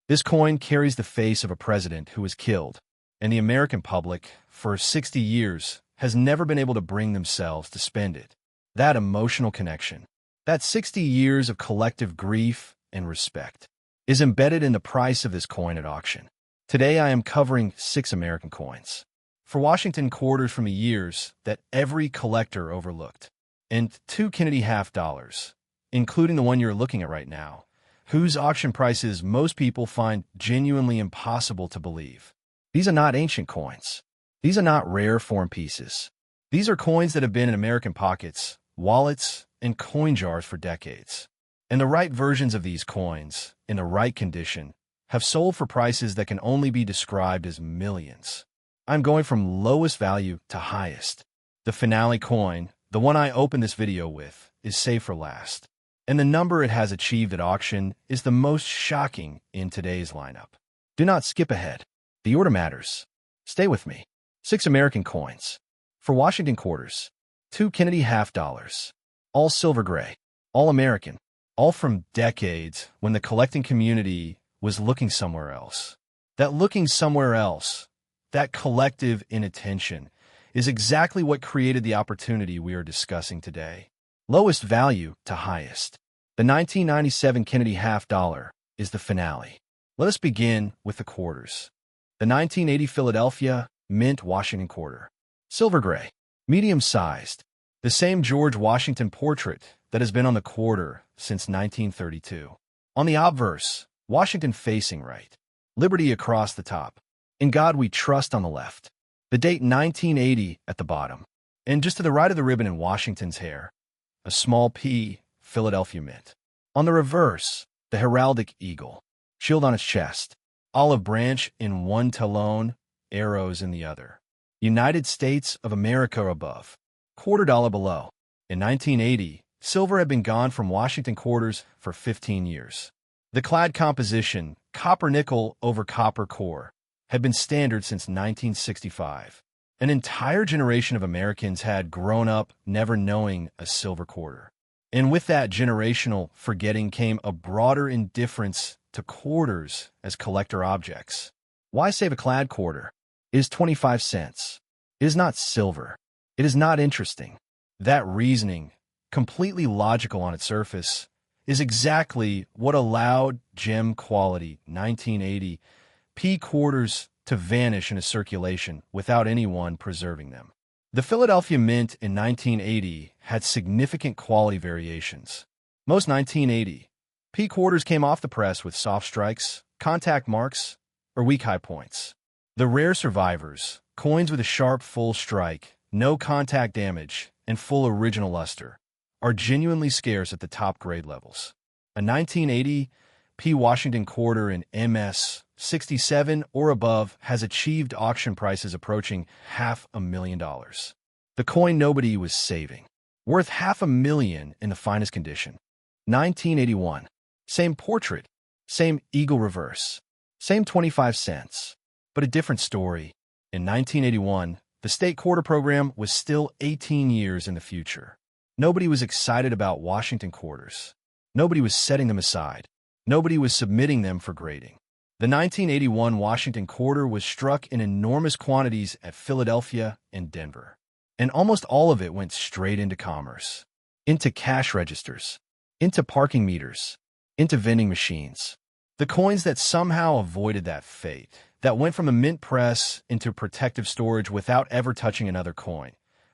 This coin carries the face of a president who was killed, and the American public, for 60 years, has never been able to bring themselves to spend it. That emotional connection, that 60 years of collective grief and respect, is embedded in the price of this coin at auction. Today I am covering 6 American coins for Washington quarters from the years that every collector overlooked, and 2 Kennedy half dollars, including the one you're looking at right now, whose auction prices most people find genuinely impossible to believe. These are not ancient coins. These are not rare foreign pieces. These are coins that have been in American pockets, wallets, and coin jars for decades. And the right versions of these coins, in the right condition, have sold for prices that can only be described as millions. I'm going from lowest value to highest. The finale coin, the one I opened this video with, is saved for last. And the number it has achieved at auction is the most shocking in today's lineup. Do not skip ahead. The order matters. Stay with me. 6 American coins. For Washington quarters. 2 Kennedy half dollars. All silver gray. All American. All from decades when the collecting community was looking somewhere else. That looking somewhere else, that collective inattention, is exactly what created the opportunity we are discussing today. Lowest value to highest. The 1997 Kennedy half dollar is the finale. Let us begin with the quarters. The 1980 Philadelphia Mint Washington quarter. Silver gray. Medium-sized. The same George Washington portrait that has been on the quarter since 1932. On the obverse, Washington facing right. Liberty across the top. In God we trust on the left. The date 1980 at the bottom. And just to the right of the ribbon in Washington's hair, a small P, Philadelphia Mint. On the reverse, the heraldic eagle. Shield on its chest. Olive branch in one talon, arrows in the other. United States of America above. $quarter below. In 1980, silver had been gone from Washington quarters for 15 years. The clad composition, copper-nickel over copper core, had been standard since 1965. An entire generation of Americans had grown up never knowing a silver quarter. And with that generational forgetting came a broader indifference to quarters as collector objects. Why save a clad quarter? It is 25 cents. It is not silver. It is not interesting. That reasoning, completely logical on its surface, is exactly what allowed gem quality 1980 P quarters to vanish into circulation without anyone preserving them. The Philadelphia Mint in 1980 had significant quality variations. Most 1980 P quarters came off the press with soft strikes, contact marks, or weak high points. The rare survivors, coins with a sharp full strike, no contact damage, and full original luster, are genuinely scarce at the top grade levels. A 1980 P Washington quarter in MS 67 or above has achieved auction prices approaching $500,000. The coin nobody was saving. Worth $500,000 in the finest condition. 1981. Same portrait. Same eagle reverse. Same 25 cents. But a different story. In 1981, the state quarter program was still 18 years in the future. Nobody was excited about Washington quarters. Nobody was setting them aside. Nobody was submitting them for grading. The 1981 Washington quarter was struck in enormous quantities at Philadelphia and Denver. And almost all of it went straight into commerce. Into cash registers. Into parking meters. Into vending machines. The coins that somehow avoided that fate, that went from a mint press into protective storage without ever touching another coin,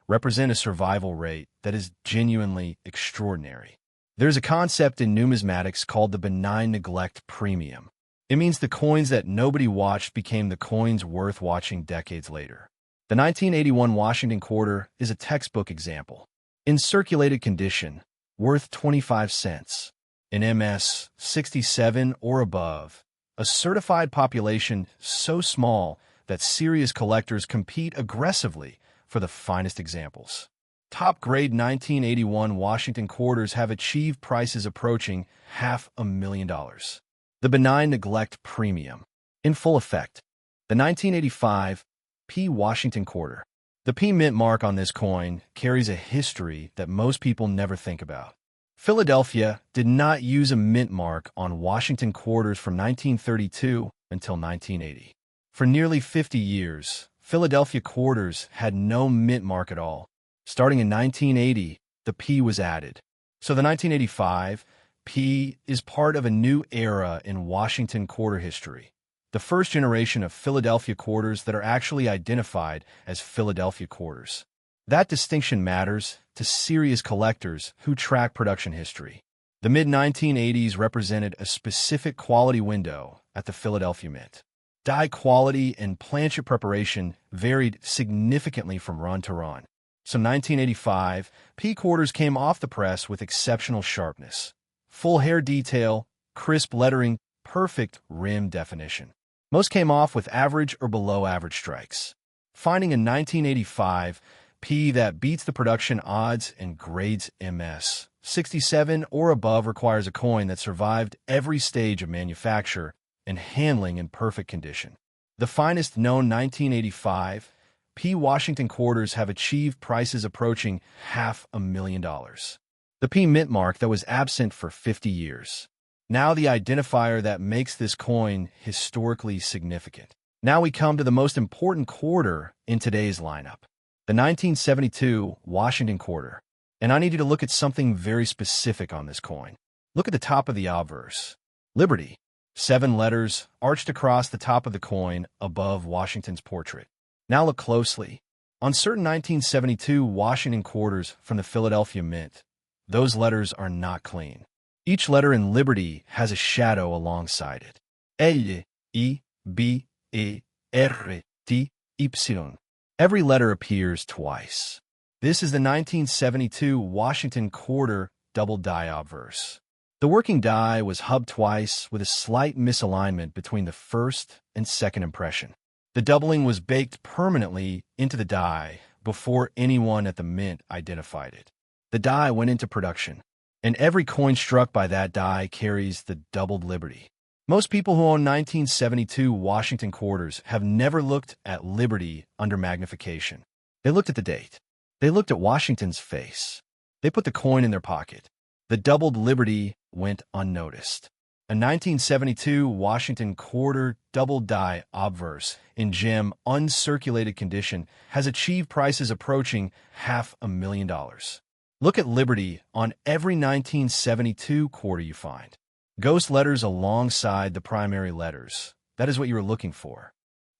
represent a survival rate that is genuinely extraordinary. There's a concept in numismatics called the benign neglect premium. It means the coins that nobody watched became the coins worth watching decades later. The 1981 Washington quarter is a textbook example. In circulated condition, worth 25 cents. In MS 67 or above, a certified population so small that serious collectors compete aggressively for the finest examples. Top-grade 1981 Washington quarters have achieved prices approaching $500,000. The benign neglect premium. In full effect. The 1985 P Washington quarter. The P mint mark on this coin carries a history that most people never think about. Philadelphia did not use a mint mark on Washington quarters from 1932 until 1980. For nearly 50 years, Philadelphia quarters had no mint mark at all. Starting in 1980, the P was added. So the 1985 P is part of a new era in Washington quarter history. The first generation of Philadelphia quarters that are actually identified as Philadelphia quarters. That distinction matters to serious collectors who track production history. The mid-1980s represented a specific quality window at the Philadelphia Mint. Die quality and planchet preparation varied significantly from run to run. So 1985, P quarters came off the press with exceptional sharpness. Full hair detail, crisp lettering, perfect rim definition. Most came off with average or below average strikes. Finding a 1985 P that beats the production odds and grades MS 67 or above requires a coin that survived every stage of manufacture and handling in perfect condition. The finest known 1985 P Washington quarters have achieved prices approaching $500,000. The P mint mark that was absent for 50 years. Now the identifier that makes this coin historically significant. Now we come to the most important quarter in today's lineup. The 1972 Washington quarter. And I need you to look at something very specific on this coin. Look at the top of the obverse. Liberty. 7 letters arched across the top of the coin above Washington's portrait. Now look closely. On certain 1972 Washington quarters from the Philadelphia Mint, those letters are not clean. Each letter in Liberty has a shadow alongside it. L, I, B, E, R, T, Y. Every letter appears twice. This is the 1972 Washington quarter double die obverse. The working die was hubbed twice with a slight misalignment between the first and second impression. The doubling was baked permanently into the die before anyone at the Mint identified it. The die went into production, and every coin struck by that die carries the doubled Liberty. Most people who own 1972 Washington quarters have never looked at Liberty under magnification. They looked at the date. They looked at Washington's face. They put the coin in their pocket. The doubled Liberty went unnoticed. A 1972 Washington quarter double die obverse in gem uncirculated condition has achieved prices approaching $500,000. Look at Liberty on every 1972 quarter you find. Ghost letters alongside the primary letters. That is what you were looking for.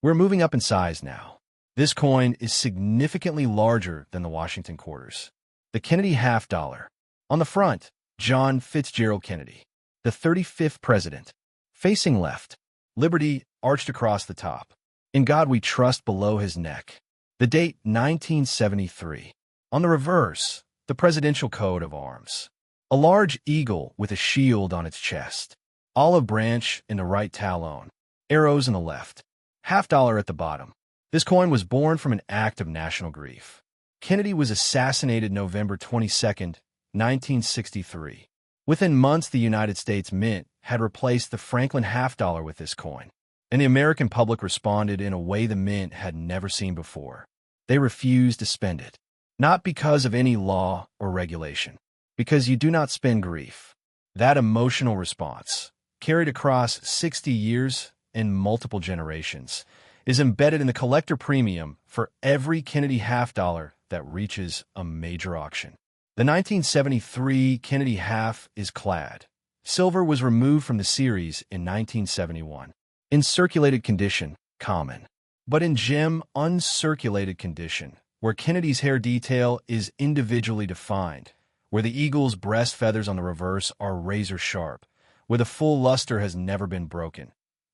We're moving up in size now. This coin is significantly larger than the Washington quarters. The Kennedy half dollar. On the front, John Fitzgerald Kennedy, the 35th president. Facing left, Liberty arched across the top. In God we trust below his neck. The date 1973. On the reverse, the presidential coat of arms. A large eagle with a shield on its chest. Olive branch in the right talon. Arrows in the left. Half dollar at the bottom. This coin was born from an act of national grief. Kennedy was assassinated November 22, 1963. Within months, the United States Mint had replaced the Franklin half dollar with this coin, and the American public responded in a way the Mint had never seen before. They refused to spend it, not because of any law or regulation, because you do not spend grief. That emotional response, carried across 60 years and multiple generations, is embedded in the collector premium for every Kennedy half dollar that reaches a major auction. The 1973 Kennedy half is clad. Silver was removed from the series in 1971. In circulated condition, common. But in gem uncirculated condition, where Kennedy's hair detail is individually defined, where the eagle's breast feathers on the reverse are razor sharp, where the full luster has never been broken,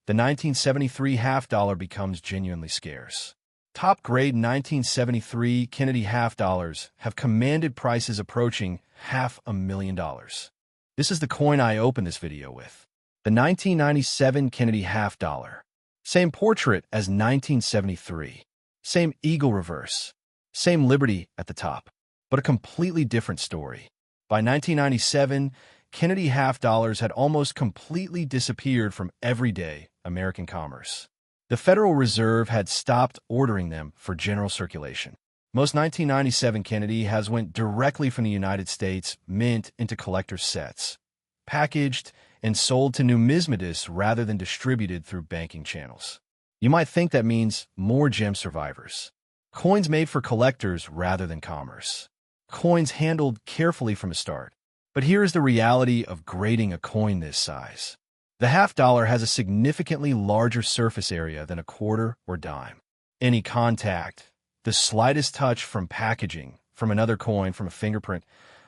the 1973 half dollar becomes genuinely scarce. Top-grade 1973 Kennedy half dollars have commanded prices approaching $500,000. This is the coin I opened this video with. The 1997 Kennedy half dollar. Same portrait as 1973. Same eagle reverse. Same Liberty at the top. But a completely different story. By 1997, Kennedy half dollars had almost completely disappeared from everyday American commerce. The Federal Reserve had stopped ordering them for general circulation. Most 1997 Kennedy has went directly from the United States Mint into collector sets, packaged and sold to numismatists rather than distributed through banking channels. You might think that means more gem survivors. Coins made for collectors rather than commerce. Coins handled carefully from the start. But here is the reality of grading a coin this size. The half dollar has a significantly larger surface area than a quarter or dime. Any contact, the slightest touch from packaging, from another coin, from a fingerprint,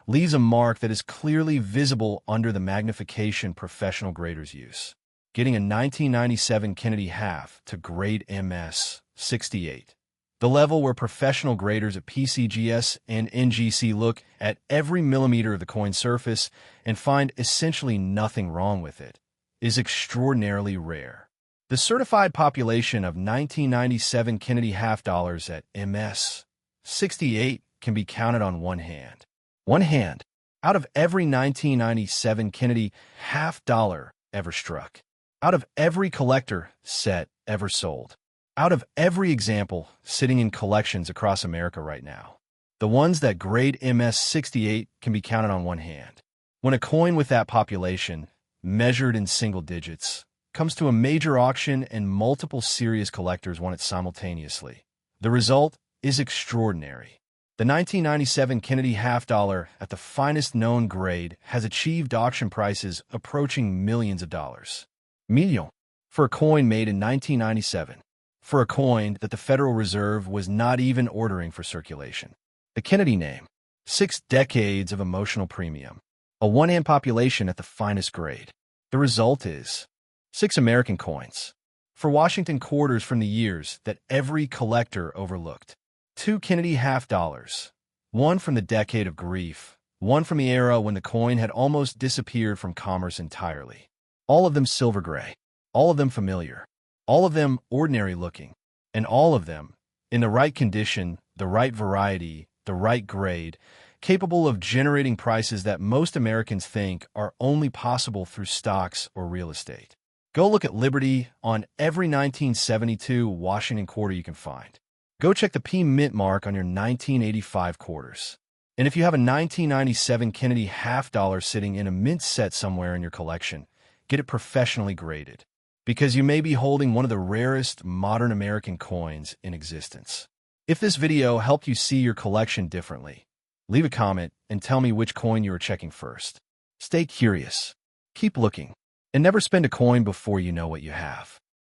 leaves a mark that is clearly visible under the magnification professional graders use. Getting a 1997 Kennedy half to grade MS 68. The level where professional graders at PCGS and NGC look at every millimeter of the coin surface and find essentially nothing wrong with it, is extraordinarily rare. The certified population of 1997 Kennedy half dollars at MS 68 can be counted on one hand. One hand out of every 1997 Kennedy half dollar ever struck. Out of every collector set ever sold. Out of every example sitting in collections across America right now. The ones that grade MS 68 can be counted on one hand. When a coin with that population, measured in single digits, comes to a major auction and multiple serious collectors want it simultaneously, the result is extraordinary. The 1997 Kennedy half dollar at the finest known grade has achieved auction prices approaching millions of dollars. Million for a coin made in 1997. For a coin that the Federal Reserve was not even ordering for circulation. The Kennedy name. 6 decades of emotional premium. A one-hand population at the finest grade. The result is 6 American coins. For Washington quarters from the years that every collector overlooked. 2 Kennedy half dollars. One from the decade of grief. One from the era when the coin had almost disappeared from commerce entirely. All of them silver gray. All of them familiar. All of them ordinary looking, and all of them in the right condition, the right variety, the right grade, capable of generating prices that most Americans think are only possible through stocks or real estate. Go look at Liberty on every 1972 Washington quarter you can find. Go check the P mint mark on your 1985 quarters. And if you have a 1997 Kennedy half dollar sitting in a mint set somewhere in your collection, get it professionally graded. Because you may be holding one of the rarest modern American coins in existence. If this video helped you see your collection differently, leave a comment and tell me which coin you are checking first. Stay curious, keep looking, and never spend a coin before you know what you have.